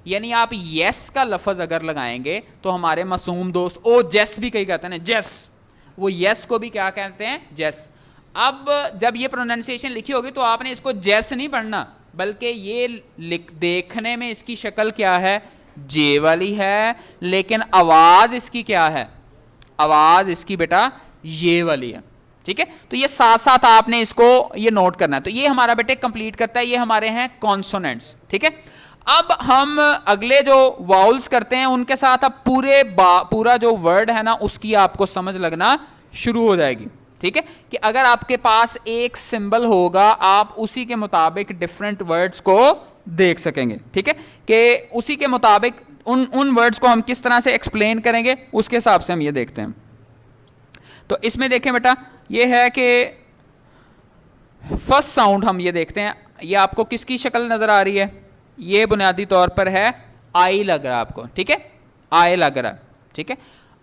यानी आप यस का लफ्ज अगर लगाएंगे तो हमारे मासूम दोस्त ओ जेस भी कहीं कहते हैं जेस, वो यस को भी क्या कहते हैं, जेस। अब जब ये प्रोनाउंसिएशन लिखी होगी तो आपने इसको जेस नहीं पढ़ना, बल्कि ये देखने में इसकी शक्ल क्या है, जे वाली है, लेकिन आवाज इसकी क्या है, आवाज इसकी बेटा ये वाली है, ठीक है। तो ये साथ साथ आपने इसको ये नोट करना है। तो ये हमारा बेटे कंप्लीट करता है, ये हमारे हैं कॉन्सोनेंट्स, ठीक है। अब हम अगले जो वाउल्स करते हैं उनके साथ अब पूरा जो वर्ड है ना उसकी आपको समझ लगना शुरू हो जाएगी, ठीक है। कि अगर आपके पास एक सिंबल होगा आप उसी के मुताबिक डिफरेंट वर्ड्स को देख सकेंगे, ठीक है। कि उसी के मुताबिक उन वर्ड्स को हम किस तरह से एक्सप्लेन करेंगे उसके हिसाब से हम ये देखते हैं। तो इसमें देखें बेटा, ये है कि फर्स्ट साउंड हम ये देखते हैं, ये आपको किसकी शक्ल नजर आ रही है, ये बुनियादी तौर पर है आई लग रहा है आपको, ठीक है, आई लग रहा है, ठीक है।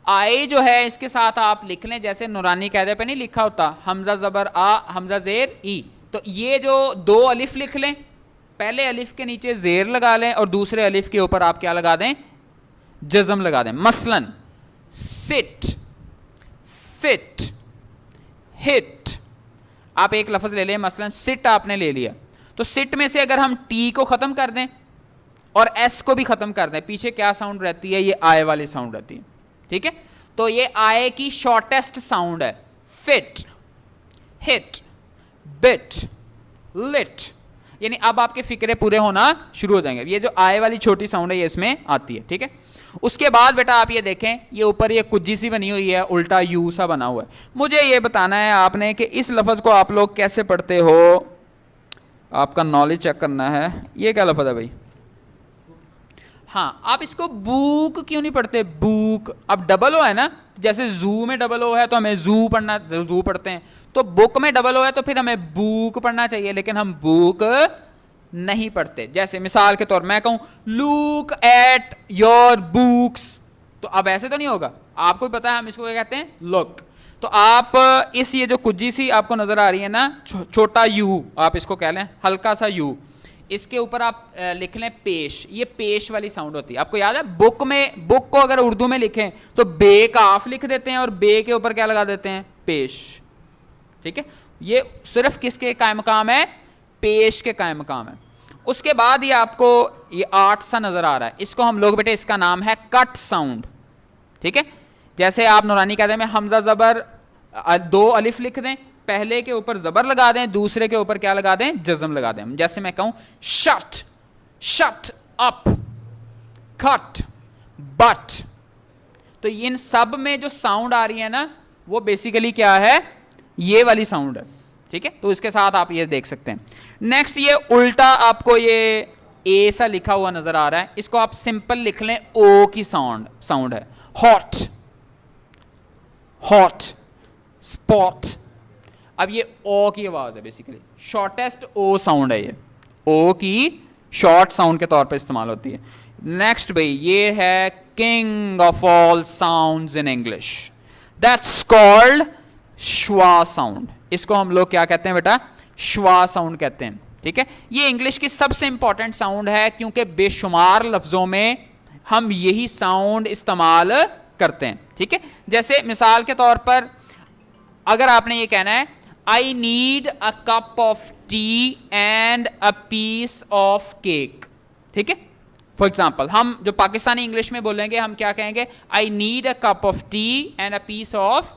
आई जो है इसके साथ आप लिख लें जैसे नूरानी कायदे पे नहीं लिखा होता, हमजा जबर आ, हमजा जेर ई, तो ये जो 2 अलिफ लिख लें, पहले अलिफ के नीचे जेर लगा लें और दूसरे अलिफ के ऊपर आप क्या लगा दें, जज़म लगा दें। मसलन सिट, फिट, हिट। आप एक लफ्ज ले लें, मसलन सिट आपने ले लिया, तो सिट में से अगर हम टी को खत्म कर दें और एस को भी खत्म कर दें, पीछे क्या साउंड रहती है, ये आय वाली साउंड रहती है, ठीक है। तो ये आय की शॉर्टेस्ट साउंड है। फिट, हिट, बिट, लिट, यानी अब आपके फिक्रे पूरे होना शुरू हो जाएंगे। ये जो आय वाली छोटी साउंड है ये इसमें आती है, ठीक है। उसके बाद बेटा आप ये देखें, ये ऊपर ये कुज्जी सी बनी हुई है, उल्टा यू सा बना हुआ है। मुझे ये बताना है आपने कि इस लफ्ज़ को आप लोग कैसे पढ़ते हो, आपका नॉलेज चेक करना है। ये क्या लफ्ज़ है भाई? हाँ, आप इसको बुक क्यों नहीं पढ़ते? बुक। अब डबल ओ है ना, जैसे जू में डबल ओ है तो हमें जू पढ़ना, जू पढ़ते हैं, तो बुक में डबल ओ है तो फिर हमें बुक पढ़ना चाहिए, लेकिन हम बुक नहीं पढ़ते। जैसे मिसाल के तौर मैं कहूं लुक एट योर बुक्स, तो अब ऐसे तो नहीं होगा, आपको भी पता है हम इसको क्या कहते हैं, लुक। तो आप इस ये जो कुज्जी सी आपको नजर आ रही है ना, छोटा यू आप इसको कह लें, हल्का सा यू, इसके ऊपर आप लिख लें पेश। ये पेश वाली साउंड होती है। आपको याद है बुक में, बुक को अगर उर्दू में लिखें तो बे काफ लिख देते हैं और बे के ऊपर क्या लगा देते हैं, पेश, ठीक है। ये सिर्फ किसके कायम मकाम है, पेश के कायम मकाम है। उसके बाद ये आपको ये आर्ट सा नजर आ रहा है, इसको हम लोग बेटे, इसका नाम है कट साउंड, ठीक है। जैसे आप नूरानी कहते हैं हमजा जबर, दो अलिफ लिख दें, पहले के ऊपर जबर लगा दें, दूसरे के ऊपर क्या लगा दें, जज़म लगा दें। जैसे मैं कहूं shut, shut up, cut, but, तो इन सब में जो साउंड आ रही है ना, वो बेसिकली क्या है, ये वाली साउंड है, ठीक है। तो इसके साथ आप ये देख सकते हैं। नेक्स्ट ये उल्टा आपको ये ए सा लिखा हुआ नजर आ रहा है, इसको आप सिंपल लिख लें, ओ की साउंड है। Hot, hot, spot. अब ये ओ की आवाज है, बेसिकली शॉर्टेस्ट ओ साउंड है, ये ओ की शॉर्ट साउंड के तौर पे इस्तेमाल होती है। नेक्स्ट भाई ये है king of all sounds in English, that's called schwa sound. इसको हम लोग क्या कहते हैं बेटा, श्वा साउंड कहते हैं, ठीक है। ये इंग्लिश की सबसे इंपॉर्टेंट साउंड है, क्योंकि बेशुमार लफ्जों में हम यही साउंड इस्तेमाल करते हैं, ठीक है। जैसे मिसाल के तौर पर अगर आपने ये कहना है I need a cup of tea and a piece of cake, ठीक है। फॉर एग्जाम्पल हम जो पाकिस्तानी इंग्लिश में बोलेंगे, हम क्या कहेंगे, I need a cup of tea and a piece of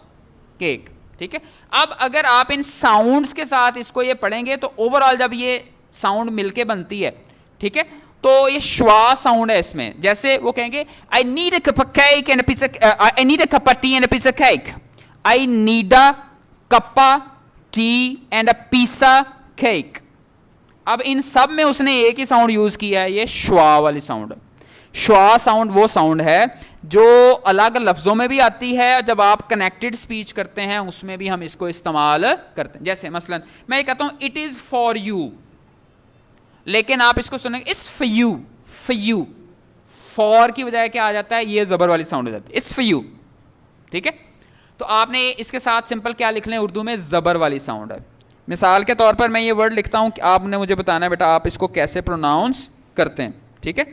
cake, ठीक है। अब अगर आप इन साउंड्स के साथ इसको ये पढ़ेंगे तो ओवरऑल जब ये साउंड मिलके बनती है, ठीक है, तो ये श्वा साउंड है इसमें। जैसे वो कहेंगे I need a cup of cake and a piece of, I need a cup of tea and a piece of cake, I need a cuppa tea and a piece a cake. अब इन सब में उसने एक ही साउंड यूज किया है, ये श्वा वाली sound. श्वा sound वो साउंड है जो अलग लफ्जों में भी आती है, जब आप कनेक्टेड स्पीच करते हैं उसमें भी हम इसको इस्तेमाल करते हैं। जैसे मसलन मैं ये कहता हूं इट इज फॉर यू, लेकिन आप इसको सुनेंगे it's for you, for you, for की बजाय क्या आ जाता है, ये जबर वाली साउंड हो जाती है, इट्स फॉर यू, ठीक है। तो आपने इसके साथ सिंपल क्या लिख लें, उर्दू में जबर वाली साउंड है। मिसाल के तौर पर मैं ये वर्ड लिखता हूं, आपने मुझे बताना है बेटा आप इसको कैसे प्रोनाउंस करते हैं, ठीक है।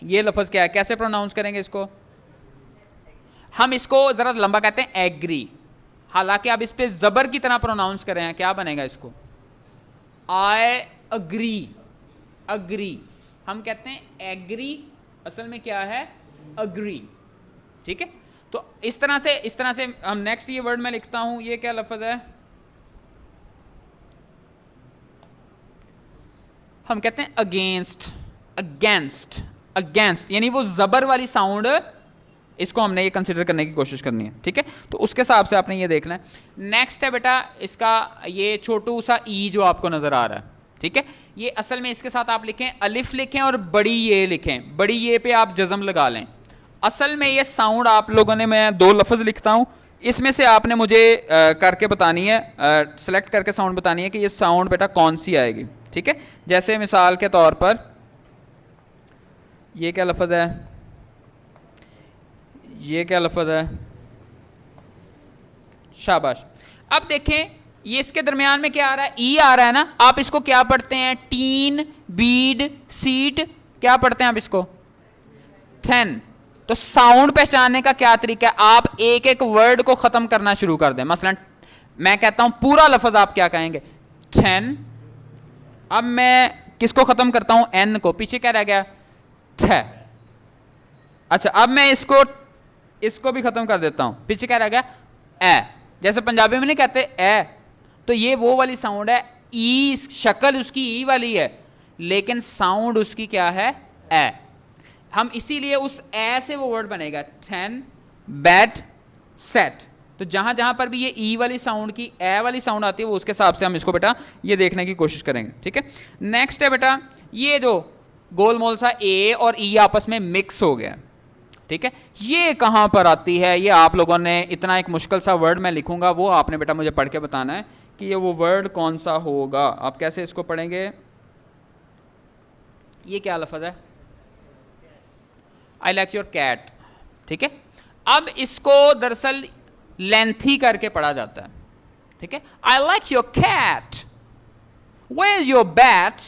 ये लफ्ज क्या है, कैसे प्रोनाउंस करेंगे इसको, हम इसको जरा लंबा कहते हैं एग्री, हालांकि आप इस पे जबर की तरह प्रोनाउंस कर रहे हैं, क्या बनेगा इसको, आई अग्री, अग्री। हम कहते हैं एग्री, असल में क्या है, अग्री, ठीक है। तो इस तरह से हम नेक्स्ट ये वर्ड मैं लिखता हूं, ये क्या लफ्ज है, हम कहते हैं अगेंस्ट, अगेंस्ट, अगेंस्ट, यानी वो जबर वाली साउंड, इसको हमने ये कंसिडर करने की कोशिश करनी है, ठीक है। तो उसके हिसाब से आपने ये देखना है। नेक्स्ट है बेटा इसका ये छोटू सा ई जो आपको नजर आ रहा है, ठीक है। ये असल में इसके साथ आप लिखें अलिफ लिखें और बड़ी ये लिखें, बड़ी ये पे आप जज़म लगा लें। असल में ये साउंड आप लोगों ने, मैं दो लफ्ज़ लिखता हूँ, इसमें से आपने मुझे करके बतानी है, सेलेक्ट करके साउंड बतानी है कि ये साउंड बेटा कौन सी आएगी, ठीक है। जैसे मिसाल के तौर पर ये क्या लफ्ज़ है, ये क्या लफ्ज़ है, शाबाश। अब देखें ये इसके दरमियान में क्या आ रहा है, ई आ रहा है ना, आप इसको क्या पढ़ते हैं, टीन बीड, सीट, क्या पढ़ते हैं आप इसको? 10। तो साउंड पहचानने का क्या तरीका है? आप एक एक वर्ड को खत्म करना शुरू कर दें। मसलन मैं कहता हूं पूरा लफ्ज, आप क्या कहेंगे? 10। अब मैं किसको खत्म करता हूं? एन को। पीछे क्या रह गया? 6। अच्छा, अब मैं इसको भी खत्म कर देता हूं। पीछे क्या रह गया? ए। जैसे पंजाबी में नहीं कहते ए, तो ये वो वाली साउंड है। ई, शक्ल उसकी ई वाली है, लेकिन साउंड उसकी क्या है? ए। हम इसीलिए उस ए से वो वर्ड बनेगा 10 बैट सेट। तो जहां जहां पर भी ये ई वाली साउंड की ए वाली साउंड आती है, वो उसके हिसाब से हम इसको बेटा ये देखने की कोशिश करेंगे। ठीक है, नेक्स्ट है बेटा ये जो गोलमोल सा ए और ई आपस में मिक्स हो गया। ठीक है, ये कहां पर आती है? ये आप लोगों ने इतना एक मुश्किल सा वर्ड मैं लिखूंगा, वो आपने बेटा मुझे पढ़ के बताना है कि ये वो वर्ड कौन सा होगा। आप कैसे इसको पढ़ेंगे? ये क्या लफ्ज है? I like your cat. ठीक है, अब इसको दरअसल लेंथी करके पढ़ा जाता है। ठीक है, I like your cat, where is your bat?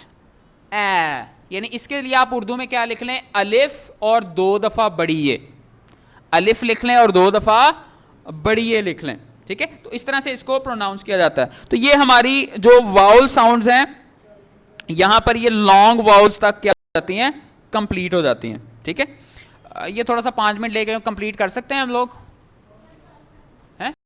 यानी इसके लिए आप उर्दू में क्या लिख लें? अलिफ और 2 दफा बड़ी ए। अलिफ लिख लें और 2 दफा बड़ी ए लिख लें। ठीक है, तो इस तरह से इसको प्रोनाउंस किया जाता है। तो ये हमारी जो वाउल साउंड्स हैं, यहां पर ये लॉन्ग वाउल्स तक क्या हो जाती हैं? कंप्लीट हो जाती हैं। ठीक है, ये थोड़ा सा 5 मिनट लेके कंप्लीट कर सकते हैं हम लोग।